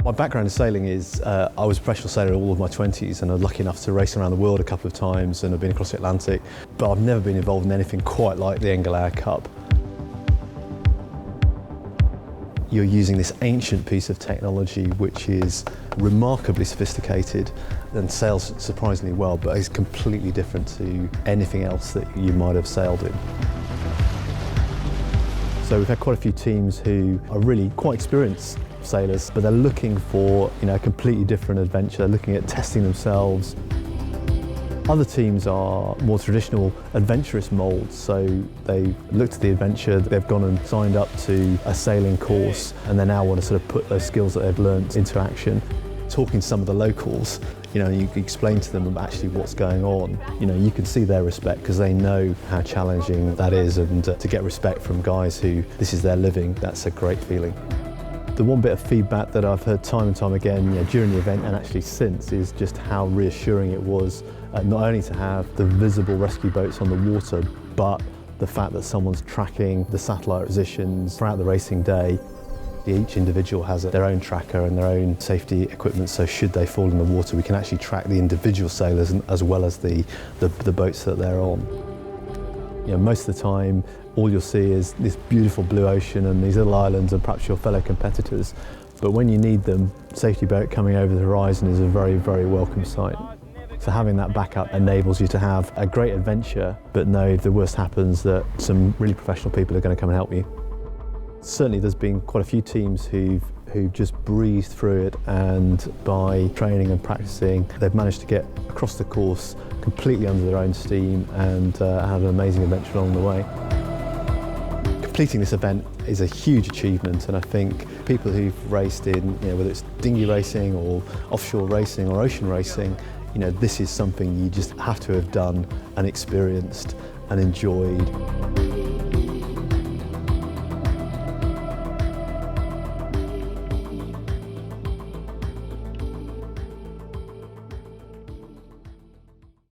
My background in sailing is I was a professional sailor all of my 20s and I was lucky enough to race around the world a couple of times and I've been across the Atlantic, but I've never been involved in anything quite like the Cup. You're using this ancient piece of technology which is remarkably sophisticated and sails surprisingly well, but is completely different to anything else that you might have sailed in. So we've had quite a few teams who are really quite experienced sailors, but they're looking for a completely different adventure. They're looking at testing themselves. Other teams are more traditional adventurist molds, so they've looked at the adventure, they've gone and signed up to a sailing course, and they now want to sort of put those skills that they've learnt into action. Talking to some of the locals, you can explain to them actually what's going on. You can see their respect because they know how challenging that is, and to get respect from guys who this is their living, that's a great feeling. The one bit of feedback that I've heard time and time again during the event and actually since is just how reassuring it was not only to have the visible rescue boats on the water, but the fact that someone's tracking the satellite positions throughout the racing day. Each individual has their own tracker and their own safety equipment, so should they fall in the water, we can actually track the individual sailors as well as the boats that they're on. Most of the time, all you'll see is this beautiful blue ocean and these little islands and perhaps your fellow competitors. But when you need them, safety boat coming over the horizon is a very, very welcome sight. So having that backup enables you to have a great adventure, but know if the worst happens that some really professional people are going to come and help you. Certainly there's been quite a few teams who've just breezed through it, and by training and practicing, they've managed to get across the course completely under their own steam and have an amazing adventure along the way. Completing this event is a huge achievement, and I think people who've raced in, whether it's dinghy racing or offshore racing or ocean racing, this is something you just have to have done and experienced and enjoyed.